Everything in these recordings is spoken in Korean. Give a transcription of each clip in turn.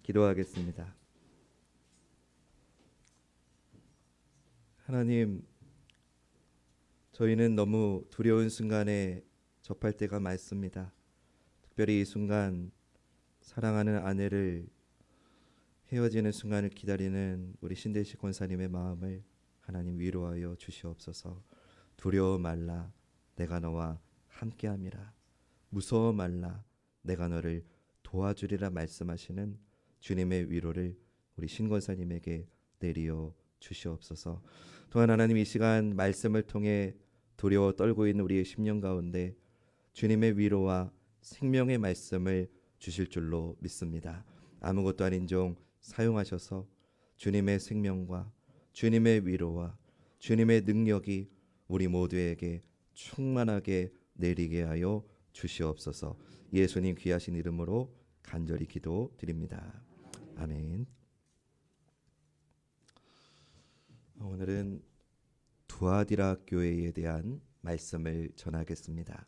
기도하겠습니다. 하나님, 저희는 너무 두려운 순간에 접할 때가 많습니다. 특별히 이 순간 사랑하는 아내를 헤어지는 순간을 기다리는 우리 신대식 권사님의 마음을 하나님 위로하여 주시옵소서. 두려워 말라, 내가 너와 함께함이라. 무서워 말라, 내가 너를 도와주리라 말씀하시는 주님의 위로를 우리 신 권사님에게 내리어 주시옵소서. 또한 하나님, 이 시간 말씀을 통해 두려워 떨고 있는 우리의 심령 가운데 주님의 위로와 생명의 말씀을 주실 줄로 믿습니다. 아무것도 아닌 종 사용하셔서 주님의 생명과 주님의 위로와 주님의 능력이 우리 모두에게 충만하게 내리게 하여 주시옵소서. 예수님 귀하신 이름으로 간절히 기도드립니다. 아멘. 오늘은 두아디라 교회에 대한 말씀을 전하겠습니다.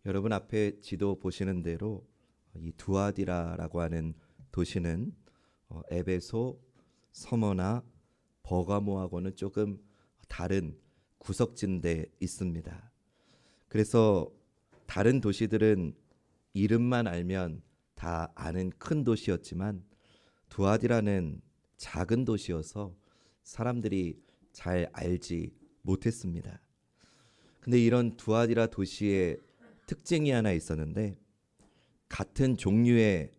여러분 앞에 지도 보시는 대로 이 두아디라라고 하는 도시는 에베소, 서머나 버가모하고는 조금 다른 구석진데 있습니다. 그래서 다른 도시들은 이름만 알면 다 아는 큰 도시였지만 두아디라는 작은 도시여서 사람들이 잘 알지 못했습니다. 근데 이런 두아디라 도시의 특징이 하나 있었는데, 같은 종류의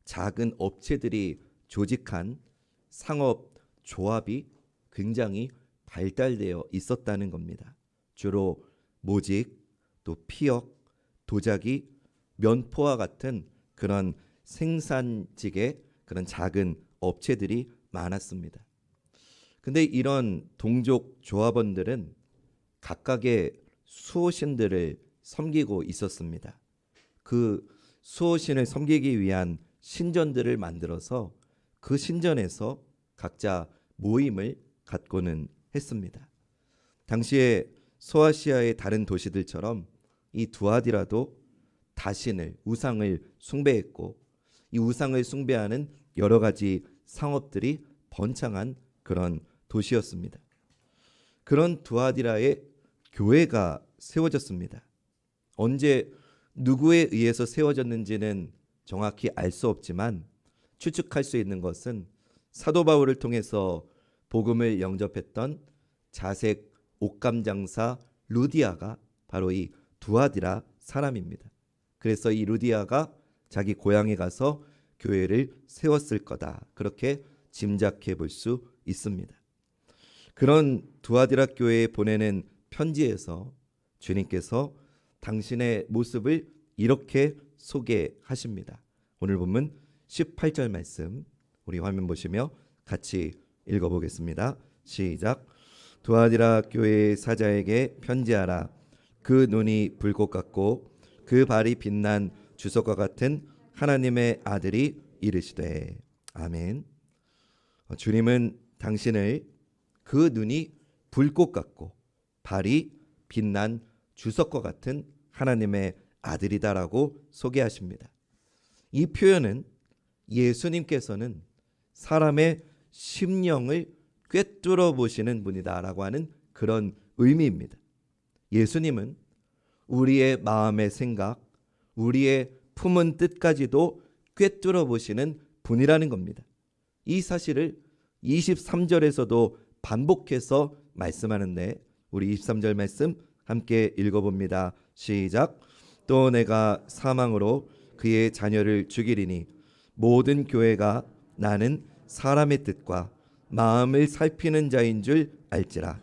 작은 업체들이 조직한 상업 조합이 굉장히 발달되어 있었다는 겁니다. 주로 모직, 또 피역, 도자기, 면포와 같은 그런 생산직의 그런 작은 업체들이 많았습니다. 근데 이런 동족 조합원들은 각각의 수호신들을 섬기고 있었습니다. 그 수호신을 섬기기 위한 신전들을 만들어서 그 신전에서 각자 모임을 갖고는 했습니다. 당시에 소아시아의 다른 도시들처럼 이 두아디라도 다신을, 우상을 숭배했고, 이 우상을 숭배하는 여러 가지 상업들이 번창한 그런 도시였습니다. 그런 두아디라에 교회가 세워졌습니다. 언제 누구에 의해서 세워졌는지는 정확히 알 수 없지만 추측할 수 있는 것은 사도 바울을 통해서 복음을 영접했던 자색 옷감 장사 루디아가 바로 이 두아디라 사람입니다. 그래서 이 루디아가 자기 고향에 가서 교회를 세웠을 거다, 그렇게 짐작해 볼 수 있습니다. 그런 두아디라 교회에 보내는 편지에서 주님께서 당신의 모습을 이렇게 소개하십니다. 오늘 본문 18절 말씀 우리 화면 보시며 같이 읽어보겠습니다. 시작. 두아디라 교회의 사자에게 편지하라. 그 눈이 불꽃 같고 그 발이 빛난 주석과 같은 하나님의 아들이 이르시되. 아멘. 주님은 당신을 그 눈이 불꽃 같고 발이 빛난 주석과 같은 하나님의 아들이다라고 소개하십니다. 이 표현은 예수님께서는 사람의 심령을 꿰뚫어 보시는 분이다라고 하는 그런 의미입니다. 예수님은 우리의 마음의 생각, 우리의 품은 뜻까지도 꿰뚫어 보시는 분이라는 겁니다. 이 사실을 23절에서도 반복해서 말씀하는데, 우리 23절 말씀 함께 읽어봅니다. 시작. 또 내가 사망으로 그의 자녀를 죽이리니 모든 교회가 나는 사람의 뜻과 마음을 살피는 자인 줄 알지라.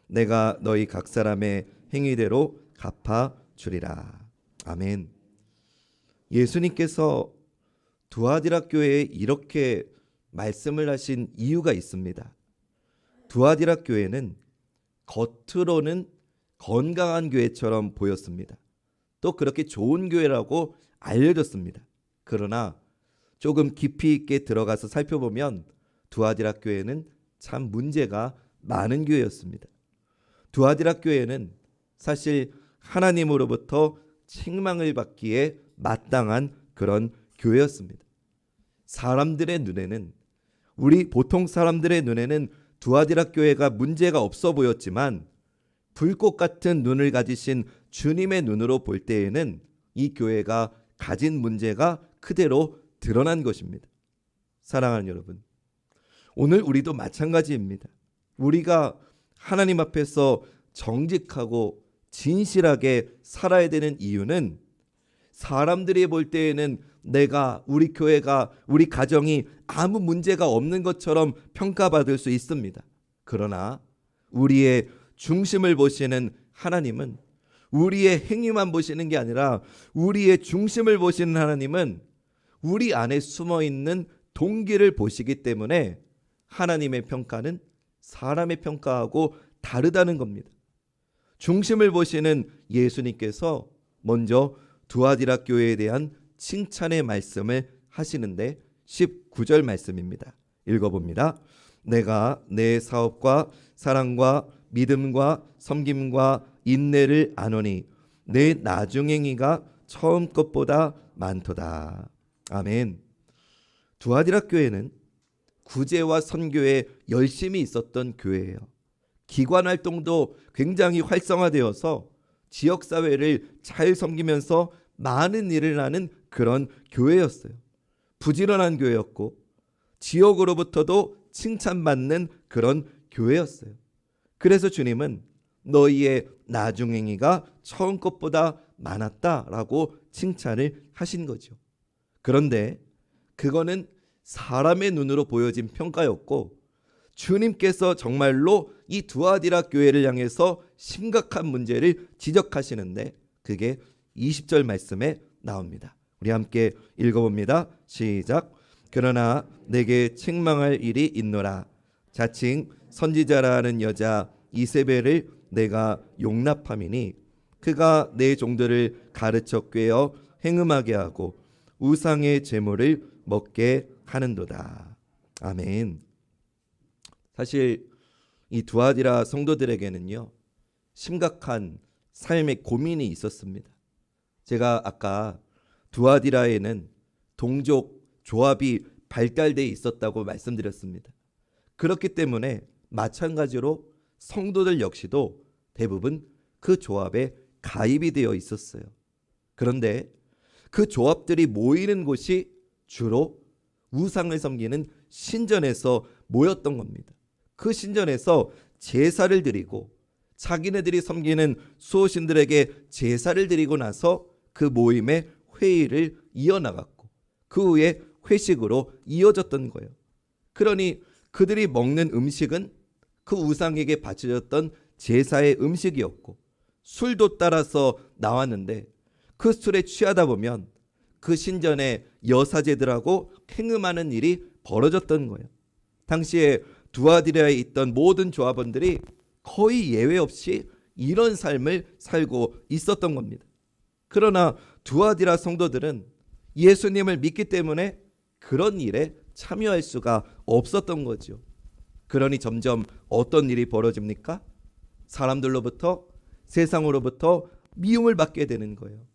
내가 너희 각 사람의 행위대로 갚아 주리라. 아멘. 예수님께서 두아디라 교회에 이렇게 말씀을 하신 이유가 있습니다. 두아디라 교회는 겉으로는 건강한 교회처럼 보였습니다. 또 그렇게 좋은 교회라고 알려졌습니다. 그러나 조금 깊이 있게 들어가서 살펴보면 두아디라 교회는 참 문제가 많은 교회였습니다. 두아디라 교회는 사실 하나님으로부터 책망을 받기에 마땅한 그런 교회였습니다. 사람들의 눈에는, 우리 보통 사람들의 눈에는 두아디라 교회가 문제가 없어 보였지만 불꽃 같은 눈을 가지신 주님의 눈으로 볼 때에는 이 교회가 가진 문제가 그대로 드러난 것입니다. 사랑하는 여러분, 오늘 우리도 마찬가지입니다. 우리가 하나님 앞에서 정직하고 진실하게 살아야 되는 이유는 사람들이 볼 때에는 내가, 우리 교회가, 우리 가정이 아무 문제가 없는 것처럼 평가받을 수 있습니다. 그러나 우리의 중심을 보시는 하나님은, 우리의 행위만 보시는 게 아니라 우리의 중심을 보시는 하나님은 우리 안에 숨어있는 동기를 보시기 때문에 하나님의 평가는 사람의 평가하고 다르다는 겁니다. 중심을 보시는 예수님께서 먼저 두아디라 교회에 대한 칭찬의 말씀을 하시는데 19절 말씀입니다. 읽어봅니다. 내가 내 사업과 사랑과 믿음과 섬김과 인내를 아노니 내 나중행위가 처음 것보다 많도다. 아멘. 두아디라 교회는 구제와 선교에 열심히 있었던 교회예요. 기관 활동도 굉장히 활성화되어서 지역사회를 잘 섬기면서 많은 일을 하는 그런 교회였어요. 부지런한 교회였고 지역으로부터도 칭찬받는 그런 교회였어요. 그래서 주님은 너희의 나중행위가 처음 것보다 많았다라고 칭찬을 하신 거죠. 그런데 그거는 사람의 눈으로 보여진 평가였고 주님께서 정말로 이 두아디라 교회를 향해서 심각한 문제를 지적하시는데 그게 20절 말씀에 나옵니다. 우리 함께 읽어봅니다. 시작. 그러나 내게 책망할 일이 있노라. 자칭 선지자라는 여자 이세벨을 내가 용납함이니 그가 내 종들을 가르쳐 꿰어 행음하게 하고 우상의 제물을 먹게 하는도다. 아멘. 사실 이 두아디라 성도들에게는요, 심각한 삶의 고민이 있었습니다. 제가 아까 두아디라에는 동족 조합이 발달되어 있었다고 말씀드렸습니다. 그렇기 때문에 마찬가지로 성도들 역시도 대부분 그 조합에 가입이 되어 있었어요. 그런데 그 조합들이 모이는 곳이 주로 우상을 섬기는 신전에서 모였던 겁니다. 그 신전에서 제사를 드리고 자기네들이 섬기는 수호신들에게 제사를 드리고 나서 그 모임의 회의를 이어나갔고 그 후에 회식으로 이어졌던 거예요. 그러니 그들이 먹는 음식은 그 우상에게 바쳐졌던 제사의 음식이었고 술도 따라서 나왔는데 그 술에 취하다 보면 그 신전의 여사제들하고 행음하는 일이 벌어졌던 거예요. 당시에 두아디라에 있던 모든 조합원들이 거의 예외 없이 이런 삶을 살고 있었던 겁니다. 그러나 두아디라 성도들은 예수님을 믿기 때문에 그런 일에 참여할 수가 없었던 거죠. 그러니 점점 어떤 일이 벌어집니까? 사람들로부터, 세상으로부터 미움을 받게 되는 거예요.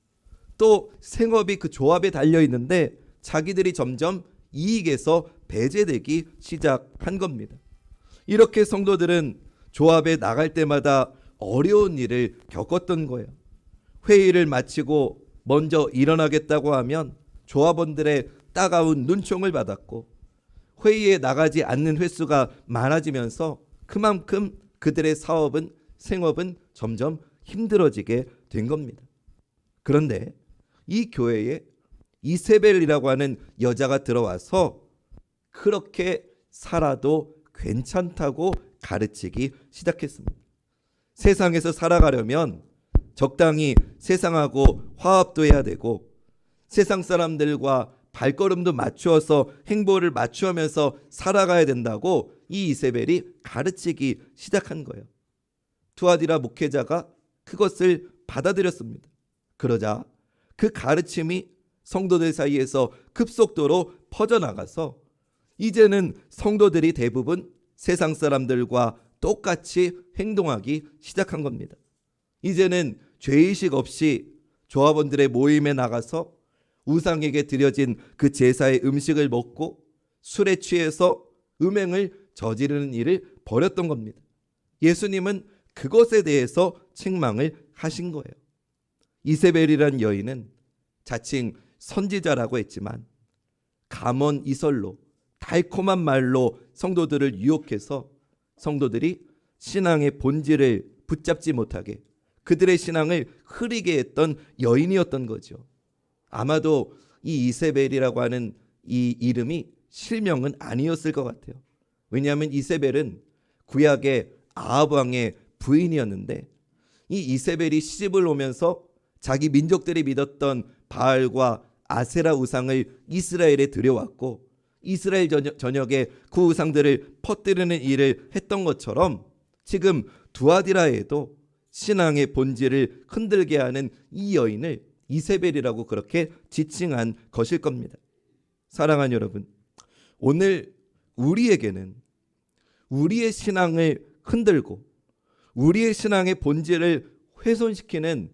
또 생업이 그 조합에 달려 있는데 자기들이 점점 이익에서 배제되기 시작한 겁니다. 이렇게 성도들은 조합에 나갈 때마다 어려운 일을 겪었던 거예요. 회의를 마치고 먼저 일어나겠다고 하면 조합원들의 따가운 눈총을 받았고 회의에 나가지 않는 횟수가 많아지면서 그만큼 그들의 사업은, 생업은 점점 힘들어지게 된 겁니다. 그런데 이 교회에 이세벨이라고 하는 여자가 들어와서 그렇게 살아도 괜찮다고 가르치기 시작했습니다. 세상에서 살아가려면 적당히 세상하고 화합도 해야 되고 세상 사람들과 발걸음도 맞추어서 행보를 맞추면서 살아가야 된다고 이 이세벨이 가르치기 시작한 거예요. 두아디라 목회자가 그것을 받아들였습니다. 그러자 그 가르침이 성도들 사이에서 급속도로 퍼져나가서 이제는 성도들이 대부분 세상 사람들과 똑같이 행동하기 시작한 겁니다. 이제는 죄의식 없이 조합원들의 모임에 나가서 우상에게 드려진 그 제사의 음식을 먹고 술에 취해서 음행을 저지르는 일을 벌였던 겁니다. 예수님은 그것에 대해서 책망을 하신 거예요. 이세벨이란 여인은 자칭 선지자라고 했지만 감언 이설로 달콤한 말로 성도들을 유혹해서 성도들이 신앙의 본질을 붙잡지 못하게 그들의 신앙을 흐리게 했던 여인이었던 거죠. 아마도 이 이세벨이라고 하는 이 이름이 실명은 아니었을 것 같아요. 왜냐하면 이세벨은 구약의 아합 왕의 부인이었는데 이 이세벨이 시집을 오면서 자기 민족들이 믿었던 바알과 아세라 우상을 이스라엘에 들여왔고 이스라엘 전역에 그 우상들을 퍼뜨리는 일을 했던 것처럼 지금 두아디라에도 신앙의 본질을 흔들게 하는 이 여인을 이세벨이라고 그렇게 지칭한 것일 겁니다. 사랑하는 여러분, 오늘 우리에게는 우리의 신앙을 흔들고 우리의 신앙의 본질을 훼손시키는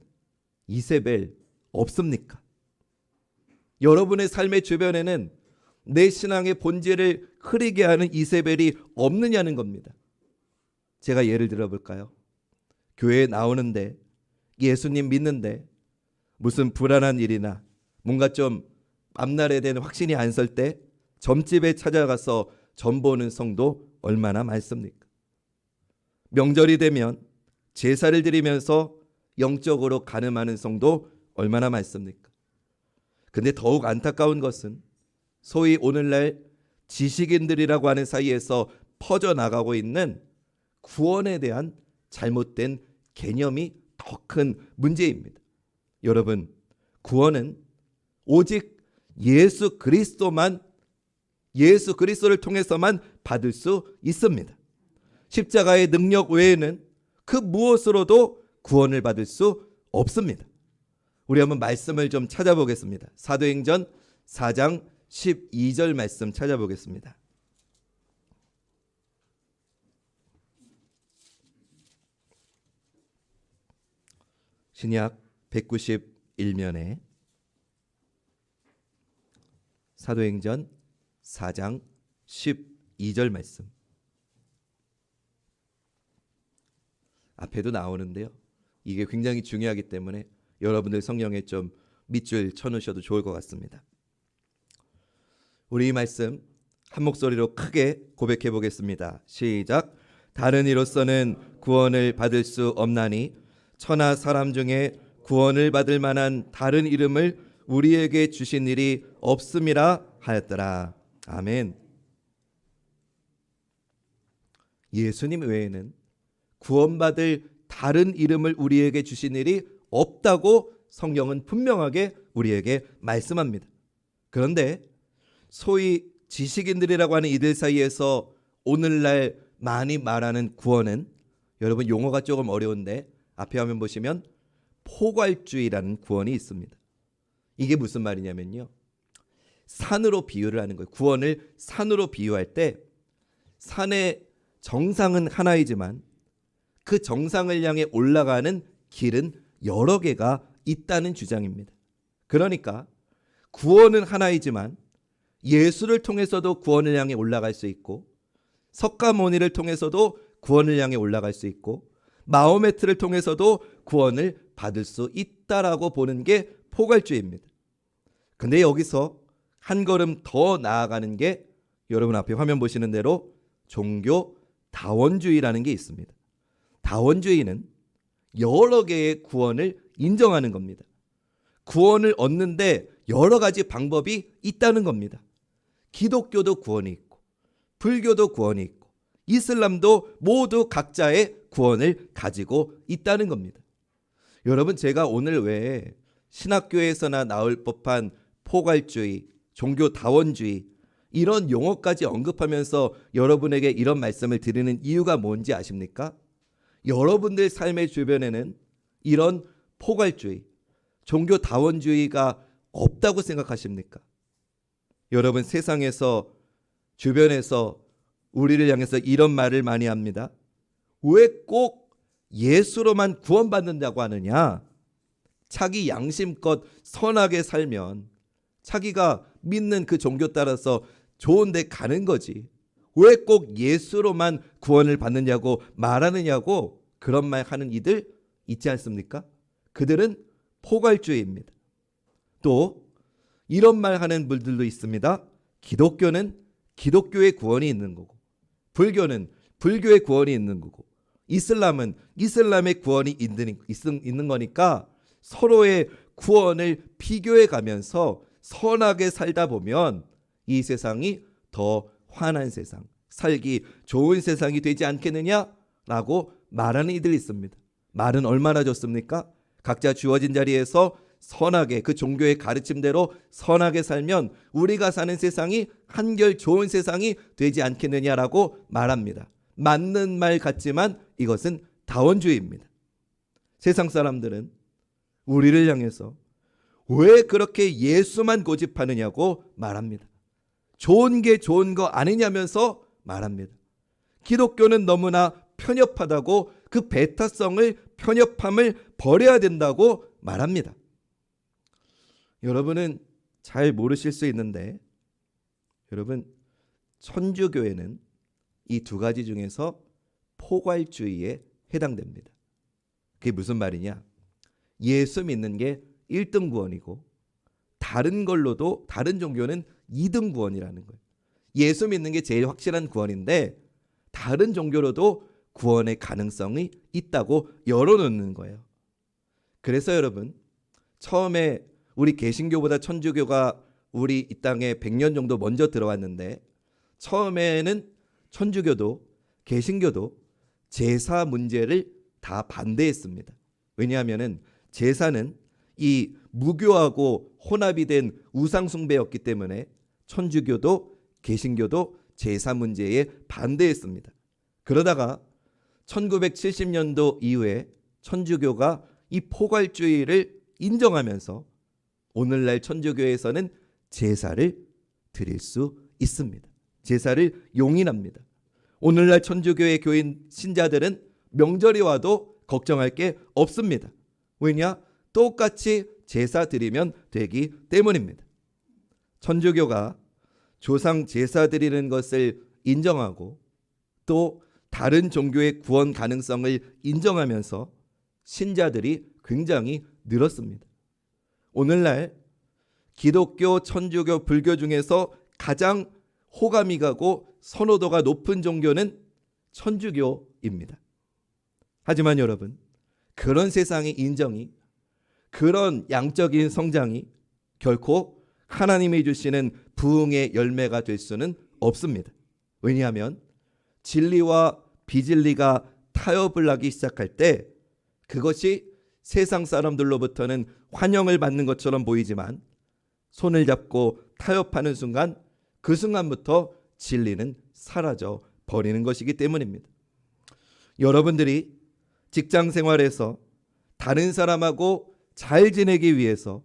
이세벨 없습니까? 여러분의 삶의 주변에는 내 신앙의 본질을 흐리게 하는 이세벨이 없느냐는 겁니다. 제가 예를 들어 볼까요? 교회에 나오는데 예수님 믿는데 무슨 불안한 일이나 뭔가 좀 앞날에 대한 확신이 안 설 때 점집에 찾아가서 점 보는 성도 얼마나 많습니까? 명절이 되면 제사를 드리면서 영적으로 가늠하는 성도 얼마나 많습니까? 근데 더욱 안타까운 것은 소위 오늘날 지식인들이라고 하는 사이에서 퍼져나가고 있는 구원에 대한 잘못된 개념이 더 큰 문제입니다. 여러분, 구원은 오직 예수 그리스도를 통해서만 받을 수 있습니다. 십자가의 능력 외에는 그 무엇으로도 구원을 받을 수 없습니다. 우리 한번 말씀을 좀 찾아보겠습니다. 사도행전 4장 12절 말씀 찾아보겠습니다. 신약 191면에 사도행전 4장 12절 말씀 앞에도 나오는데요. 이게 굉장히 중요하기 때문에 여러분들 성경에 좀 밑줄 쳐놓으셔도 좋을 것 같습니다. 우리 이 말씀 한 목소리로 크게 고백해 보겠습니다. 시작. 다른 이로서는 구원을 받을 수 없나니 천하 사람 중에 구원을 받을 만한 다른 이름을 우리에게 주신 일이 없음이라 하였더라. 아멘. 예수님 외에는 구원받을 다른 이름을 우리에게 주신 일이 없다고 성경은 분명하게 우리에게 말씀합니다. 그런데 소위 지식인들이라고 하는 이들 사이에서 오늘날 많이 말하는 구원은 여러분 용어가 조금 어려운데 앞에 화면 보시면 포괄주의라는 구원이 있습니다. 이게 무슨 말이냐면요. 산으로 비유를 하는 거예요. 구원을 산으로 비유할 때 산의 정상은 하나이지만 그 정상을 향해 올라가는 길은 여러 개가 있다는 주장입니다. 그러니까 구원은 하나이지만 예수를 통해서도 구원을 향해 올라갈 수 있고 석가모니를 통해서도 구원을 향해 올라갈 수 있고 마호메 틀을 통해서도 구원을 받을 수 있다라고 보는 게 포괄주의입니다. 근데 여기서 한 걸음 더 나아가는 게 여러분 앞에 화면 보시는 대로 종교 다원주의라는 게 있습니다. 다원주의는 여러 개의 구원을 인정하는 겁니다. 구원을 얻는데 여러 가지 방법이 있다는 겁니다. 기독교도 구원이 있고 불교도 구원이 있고 이슬람도 모두 각자의 구원을 가지고 있다는 겁니다. 여러분 제가 오늘 왜 신학교에서나 나올 법한 포괄주의, 종교다원주의 이런 용어까지 언급하면서 여러분에게 이런 말씀을 드리는 이유가 뭔지 아십니까? 여러분들 삶의 주변에는 이런 포괄주의, 종교다원주의가 없다고 생각하십니까? 여러분 세상에서 주변에서 우리를 향해서 이런 말을 많이 합니다. 왜 꼭 예수로만 구원받는다고 하느냐? 자기 양심껏 선하게 살면 자기가 믿는 그 종교 따라서 좋은 데 가는 거지. 왜 꼭 예수로만 구원을 받느냐고 말하느냐고 그런 말 하는 이들 있지 않습니까? 그들은 포괄주의입니다. 또 이런 말 하는 분들도 있습니다. 기독교는 기독교의 구원이 있는 거고, 불교는 불교의 구원이 있는 거고, 이슬람은 이슬람의 구원이 있는 거니까 서로의 구원을 비교해 가면서 선하게 살다 보면 이 세상이 더 환한 세상, 살기 좋은 세상이 되지 않겠느냐라고 말하는 이들이 있습니다. 말은 얼마나 좋습니까? 각자 주어진 자리에서 선하게 그 종교의 가르침대로 선하게 살면 우리가 사는 세상이 한결 좋은 세상이 되지 않겠느냐라고 말합니다. 맞는 말 같지만 이것은 다원주의입니다. 세상 사람들은 우리를 향해서 왜 그렇게 예수만 고집하느냐고 말합니다. 좋은 게 좋은 거 아니냐면서 말합니다. 기독교는 너무나 편협하다고, 그 배타성을, 편협함을 버려야 된다고 말합니다. 여러분은 잘 모르실 수 있는데, 여러분, 천주교회는 이 두 가지 중에서 포괄주의에 해당됩니다. 그게 무슨 말이냐? 예수 믿는 게 1등 구원이고 다른 걸로도 다른 종교는 2등 구원이라는 거예요. 예수 믿는 게 제일 확실한 구원인데 다른 종교로도 구원의 가능성이 있다고 열어놓는 거예요. 그래서 여러분, 처음에 우리 개신교보다 천주교가 우리 이 땅에 100년 정도 먼저 들어왔는데, 처음에는 천주교도 개신교도 제사 문제를 다 반대했습니다. 왜냐하면 제사는 이 무교하고 혼합이 된 우상 숭배였기 때문에 천주교도 개신교도 제사 문제에 반대했습니다. 그러다가 1970년도 이후에 천주교가 이 포괄주의를 인정하면서 오늘날 천주교에서는 제사를 드릴 수 있습니다. 제사를 용인합니다. 오늘날 천주교의 교인 신자들은 명절이 와도 걱정할 게 없습니다. 왜냐? 똑같이 제사 드리면 되기 때문입니다. 천주교가 조상 제사 드리는 것을 인정하고 또 다른 종교의 구원 가능성을 인정하면서 신자들이 굉장히 늘었습니다. 오늘날 기독교, 천주교, 불교 중에서 가장 호감이 가고 선호도가 높은 종교는 천주교입니다. 하지만 여러분, 그런 세상의 인정이, 그런 양적인 성장이 결코 하나님이 주시는 부흥의 열매가 될 수는 없습니다. 왜냐하면 진리와 비진리가 타협을 하기 시작할 때 그것이 세상 사람들로부터는 환영을 받는 것처럼 보이지만 손을 잡고 타협하는 순간, 그 순간부터 진리는 사라져 버리는 것이기 때문입니다. 여러분들이 직장 생활에서 다른 사람하고 잘 지내기 위해서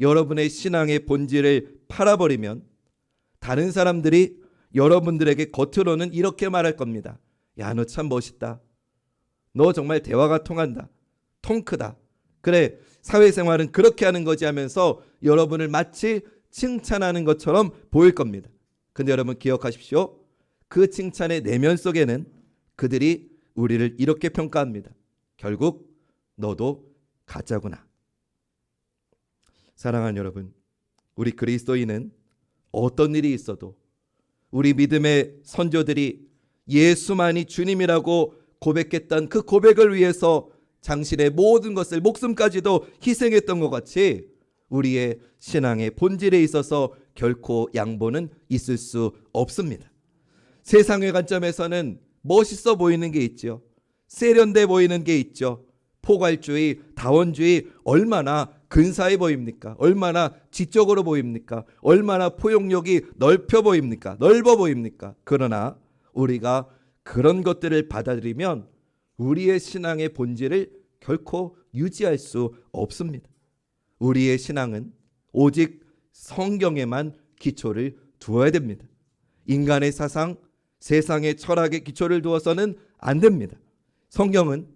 여러분의 신앙의 본질을 팔아버리면 다른 사람들이 여러분들에게 겉으로는 이렇게 말할 겁니다. 야, 너 참 멋있다. 너 정말 대화가 통한다. 통 크다. 그래, 사회생활은 그렇게 하는 거지 하면서 여러분을 마치 칭찬하는 것처럼 보일 겁니다. 근데 여러분 기억하십시오. 그 칭찬의 내면 속에는 그들이 우리를 이렇게 평가합니다. 결국 너도 가짜구나. 사랑하는 여러분, 우리 그리스도인은 어떤 일이 있어도 우리 믿음의 선조들이 예수만이 주님이라고 고백했던 그 고백을 위해서 당신의 모든 것을, 목숨까지도 희생했던 것 같이 우리의 신앙의 본질에 있어서 결코 양보는 있을 수 없습니다. 세상의 관점에서는 멋있어 보이는 게 있죠. 세련돼 보이는 게 있죠. 포괄주의, 다원주의 얼마나 근사해 보입니까? 얼마나 지적으로 보입니까? 얼마나 포용력이 넓혀 보입니까? 넓어 보입니까? 그러나 우리가 그런 것들을 받아들이면 우리의 신앙의 본질을 결코 유지할 수 없습니다. 우리의 신앙은 오직 성경에만 기초를 두어야 됩니다. 인간의 사상, 세상의 철학에 기초를 두어서는 안 됩니다. 성경은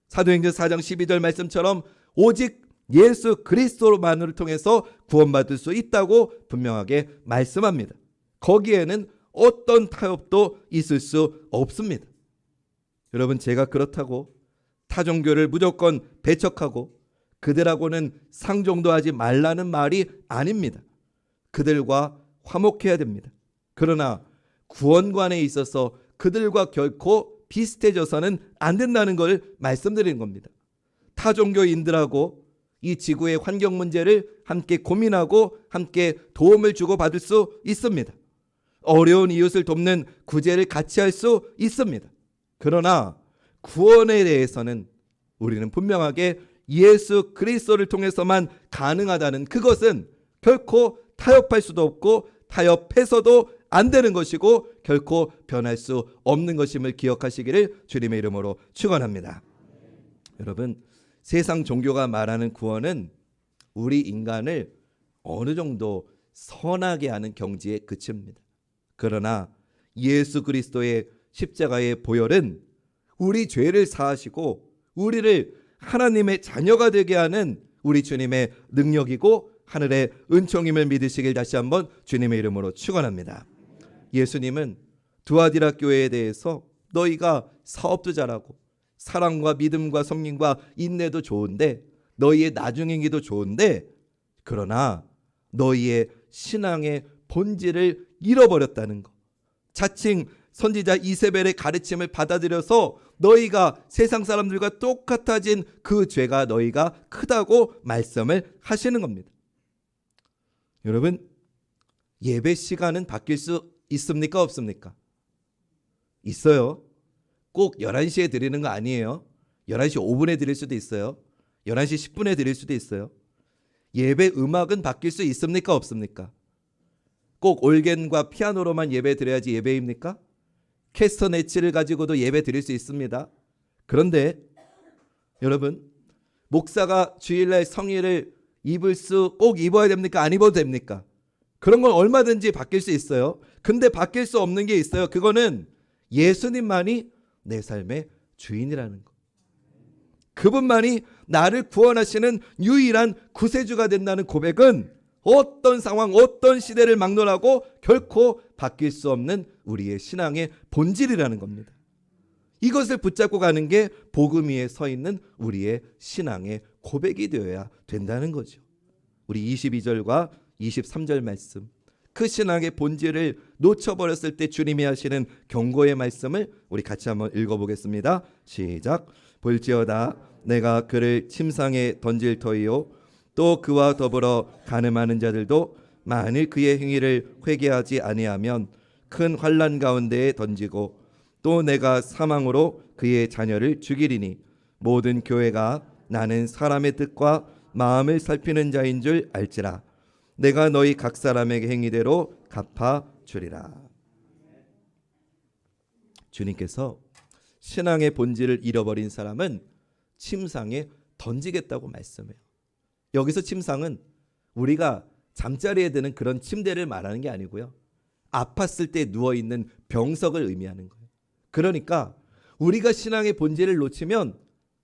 사도행전 4장 12절 말씀처럼 오직 예수 그리스도만을 통해서 구원받을 수 있다고 분명하게 말씀합니다. 거기에는 어떤 타협도 있을 수 없습니다. 여러분, 제가 그렇다고 타 종교를 무조건 배척하고 그들하고는 상종도 하지 말라는 말이 아닙니다. 그들과 화목해야 됩니다. 그러나 구원관에 있어서 그들과 결코 비슷해져서는 안 된다는 걸 말씀드리는 겁니다. 타 종교인들하고 이 지구의 환경 문제를 함께 고민하고 함께 도움을 주고받을 수 있습니다. 어려운 이웃을 돕는 구제를 같이 할 수 있습니다. 그러나 구원에 대해서는 우리는 분명하게 예수 그리스도를 통해서만 가능하다는 그것은 결코 타협할 수도 없고 타협해서도 안 되는 것이고 결코 변할 수 없는 것임을 기억하시기를 주님의 이름으로 축원합니다. 여러분, 세상 종교가 말하는 구원은 우리 인간을 어느 정도 선하게 하는 경지에 그칩니다. 그러나 예수 그리스도의 십자가의 보혈은 우리 죄를 사하시고 우리를 하나님의 자녀가 되게 하는 우리 주님의 능력이고 하늘의 은총임을 믿으시길 다시 한번 주님의 이름으로 축원합니다. 예수님은 두아디라 교회에 대해서 너희가 사업도 잘하고 사랑과 믿음과 섬김과 인내도 좋은데 너희의 나중행기도 좋은데 그러나 너희의 신앙의 본질을 잃어버렸다는 것. 자칭 선지자 이세벨의 가르침을 받아들여서 너희가 세상 사람들과 똑같아진 그 죄가 너희가 크다고 말씀을 하시는 겁니다. 여러분, 예배 시간은 바뀔 수 있습니까? 없습니까? 있어요. 꼭 11시에 드리는 거 아니에요. 11시 5분에 드릴 수도 있어요. 11시 10분에 드릴 수도 있어요. 예배 음악은 바뀔 수 있습니까? 없습니까? 꼭 올겐과 피아노로만 예배 드려야지 예배입니까? 캐스터네치를 가지고도 예배 드릴 수 있습니다. 그런데 여러분, 목사가 주일날 성의를 꼭 입어야 됩니까? 안 입어도 됩니까? 그런 건 얼마든지 바뀔 수 있어요. 근데 바뀔 수 없는 게 있어요. 그거는 예수님만이 내 삶의 주인이라는 것. 그분만이 나를 구원하시는 유일한 구세주가 된다는 고백은 어떤 상황, 어떤 시대를 막론하고 결코 바뀔 수 없는 우리의 신앙의 본질이라는 겁니다. 이것을 붙잡고 가는 게 복음 위에 서 있는 우리의 신앙의 고백이 되어야 된다는 거죠. 우리 22절과 23절 말씀, 그 신앙의 본질을 놓쳐버렸을 때 주님이 하시는 경고의 말씀을 우리 같이 한번 읽어보겠습니다. 시작. 볼지어다 내가 그를 침상에 던질 터이요 또 그와 더불어 간음하는 자들도 만일 그의 행위를 회개하지 아니하면 큰 환난 가운데에 던지고 또 내가 사망으로 그의 자녀를 죽이리니 모든 교회가 나는 사람의 뜻과 마음을 살피는 자인 줄 알지라. 내가 너희 각 사람에게 행위대로 갚아 주리라. 주님께서 신앙의 본질을 잃어버린 사람은 침상에 던지겠다고 말씀해요. 여기서 침상은 우리가 잠자리에 드는 그런 침대를 말하는 게 아니고요, 아팠을 때 누워있는 병석을 의미하는 거예요. 그러니까 우리가 신앙의 본질을 놓치면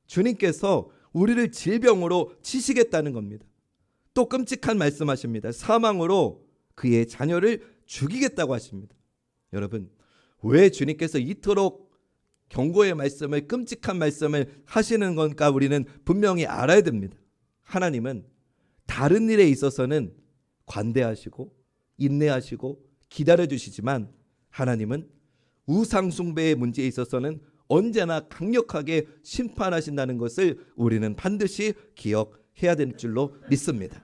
주님께서 우리를 질병으로 치시겠다는 겁니다. 또 끔찍한 말씀하십니다. 사망으로 그의 자녀를 죽이겠다고 하십니다. 여러분, 왜 주님께서 이토록 경고의 말씀을, 끔찍한 말씀을 하시는 건가 우리는 분명히 알아야 됩니다. 하나님은 다른 일에 있어서는 관대하시고 인내하시고 기다려주시지만 하나님은 우상 숭배의 문제에 있어서는 언제나 강력하게 심판하신다는 것을 우리는 반드시 기억해야 될 줄로 믿습니다.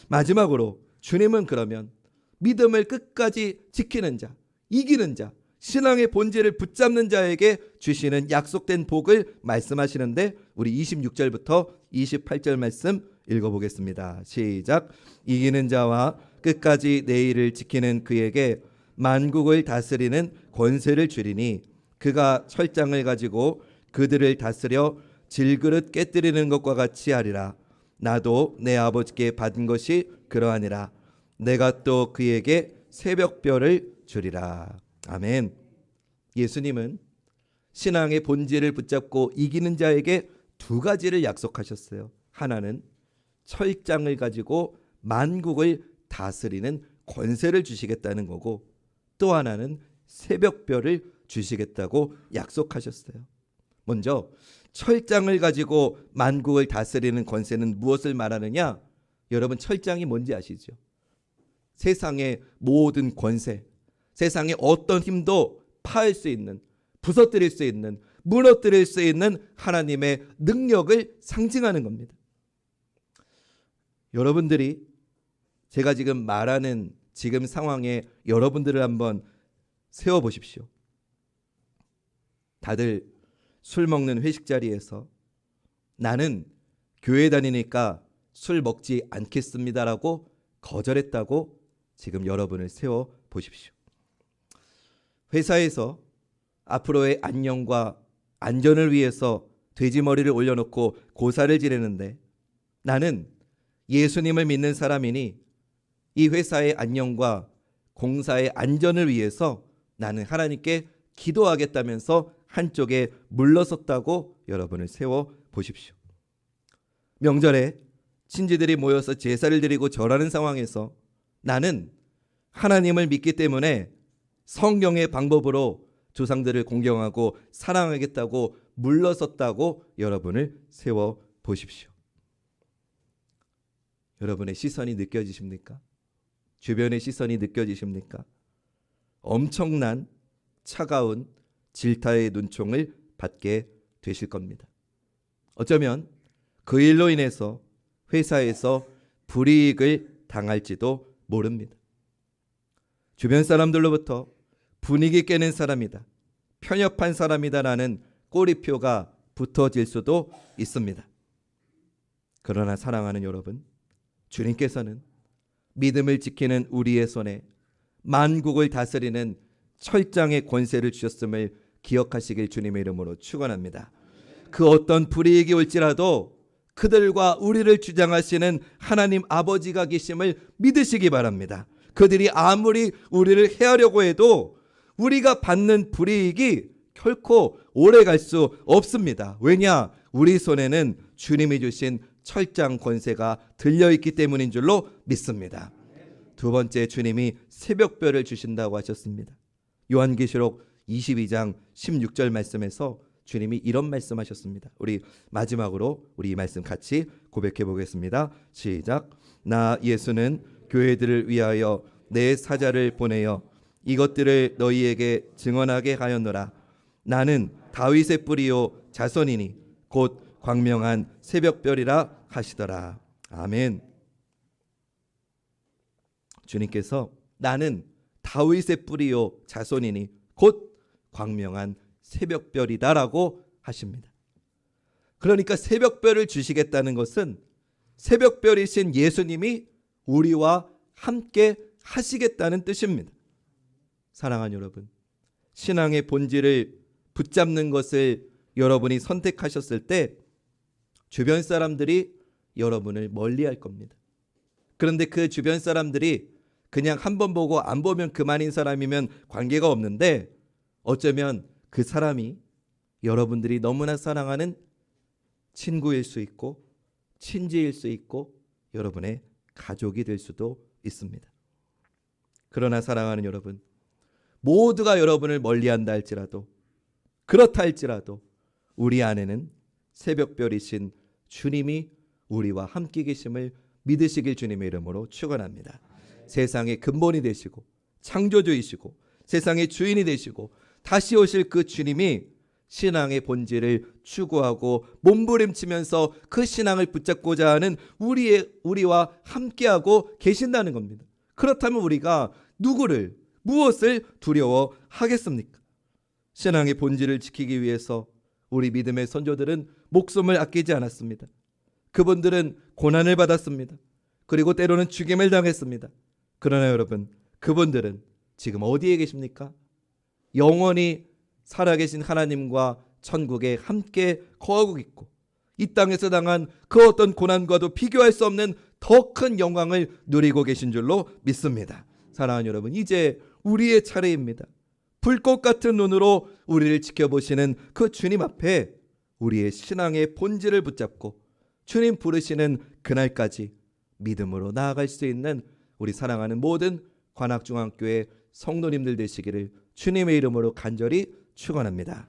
마지막으로 주님은 그러면 믿음을 끝까지 지키는 자, 이기는 자, 신앙의 본질을 붙잡는 자에게 주시는 약속된 복을 말씀하시는데 우리 26절부터 28절 말씀 읽어보겠습니다. 시작. 이기는 자와 끝까지 내 일을 지키는 그에게 만국을 다스리는 권세를 주리니 그가 철장을 가지고 그들을 다스려 질그릇 깨뜨리는 것과 같이 하리라. 나도 내 아버지께 받은 것이 그러하니라. 내가 또 그에게 새벽별을 주리라. 아멘. 예수님은 신앙의 본질을 붙잡고 이기는 자에게 두 가지를 약속하셨어요. 하나는 철장을 가지고 만국을 다스리는 권세를 주시겠다는 거고, 또 하나는 새벽별을 주시겠다고 약속하셨어요. 먼저 철장을 가지고 만국을 다스리는 권세는 무엇을 말하느냐? 여러분, 철장이 뭔지 아시죠? 세상의 모든 권세, 세상의 어떤 힘도 파할 수 있는, 부서뜨릴 수 있는, 무너뜨릴 수 있는 하나님의 능력을 상징하는 겁니다. 여러분들이 제가 지금 말하는 지금 상황에 여러분들을 한번 세워보십시오. 다들 술 먹는 회식 자리에서 나는 교회 다니니까 술 먹지 않겠습니다라고 거절했다고 지금 여러분을 세워보십시오. 회사에서 앞으로의 안녕과 안전을 위해서 돼지머리를 올려놓고 고사를 지르는데, 나는 예수님을 믿는 사람이니 이 회사의 안녕과 공사의 안전을 위해서 나는 하나님께 기도하겠다면서 한쪽에 물러섰다고 여러분을 세워보십시오. 명절에 친지들이 모여서 제사를 드리고 절하는 상황에서 나는 하나님을 믿기 때문에 성경의 방법으로 조상들을 공경하고 사랑하겠다고 물러섰다고 여러분을 세워보십시오. 여러분의 시선이 느껴지십니까? 주변의 시선이 느껴지십니까? 엄청난 차가운 질타의 눈총을 받게 되실 겁니다. 어쩌면 그 일로 인해서 회사에서 불이익을 당할지도 모릅니다. 주변 사람들로부터 분위기 깨는 사람이다, 편협한 사람이다라는 꼬리표가 붙어질 수도 있습니다. 그러나 사랑하는 여러분, 주님께서는 믿음을 지키는 우리의 손에 만국을 다스리는 철장의 권세를 주셨음을 기억하시길 주님의 이름으로 축원합니다. 그 어떤 불이익이 올지라도 그들과 우리를 주장하시는 하나님 아버지가 계심을 믿으시기 바랍니다. 그들이 아무리 우리를 해하려고 해도 우리가 받는 불이익이 결코 오래 갈 수 없습니다. 왜냐? 우리 손에는 주님이 주신 철장 권세가 들려있기 때문인 줄로 믿습니다. 두 번째, 주님이 새벽별을 주신다고 하셨습니다. 요한계시록 22장 16절 말씀에서 주님이 이런 말씀하셨습니다. 우리 마지막으로 우리 이 말씀 같이 고백해 보겠습니다. 시작. 나 예수는 교회들을 위하여 내 사자를 보내어 이것들을 너희에게 증언하게 하였노라. 나는 다윗의 뿌리요 자손이니 곧 광명한 새벽별이라 하시더라. 아멘. 주님께서 나는 다윗의 뿌리요 자손이니 곧 광명한 새벽별이다라고 하십니다. 그러니까 새벽별을 주시겠다는 것은 새벽별이신 예수님이 우리와 함께 하시겠다는 뜻입니다. 사랑하는 여러분, 신앙의 본질을 붙잡는 것을 여러분이 선택하셨을 때 주변 사람들이 여러분을 멀리할 겁니다. 그런데 그 주변 사람들이 그냥 한 번 보고 안 보면 그만인 사람이면 관계가 없는데, 어쩌면 그 사람이 여러분들이 너무나 사랑하는 친구일 수 있고 친지일 수 있고 여러분의 가족이 될 수도 있습니다. 그러나 사랑하는 여러분, 모두가 여러분을 멀리한다 할지라도, 그렇다 할지라도 우리 안에는 새벽별이신 주님이 우리와 함께 계심을 믿으시길 주님의 이름으로 축원합니다. 세상의 근본이 되시고 창조주이시고 세상의 주인이 되시고 다시 오실 그 주님이 신앙의 본질을 추구하고 몸부림치면서 그 신앙을 붙잡고자 하는 우리와 함께하고 계신다는 겁니다. 그렇다면 우리가 누구를, 무엇을 두려워하겠습니까? 신앙의 본질을 지키기 위해서 우리 믿음의 선조들은 목숨을 아끼지 않았습니다. 그분들은 고난을 받았습니다. 그리고 때로는 죽임을 당했습니다. 그러나 여러분, 그분들은 지금 어디에 계십니까? 영원히 살아계신 하나님과 천국에 함께 거하고 있고, 이 땅에서 당한 그 어떤 고난과도 비교할 수 없는 더 큰 영광을 누리고 계신 줄로 믿습니다. 사랑하는 여러분, 이제 우리의 차례입니다. 불꽃 같은 눈으로 우리를 지켜보시는 그 주님 앞에 우리의 신앙의 본질을 붙잡고 주님 부르시는 그날까지 믿음으로 나아갈 수 있는 우리 사랑하는 모든 관악중앙교회 성도님들 되시기를 주님의 이름으로 간절히 축원합니다.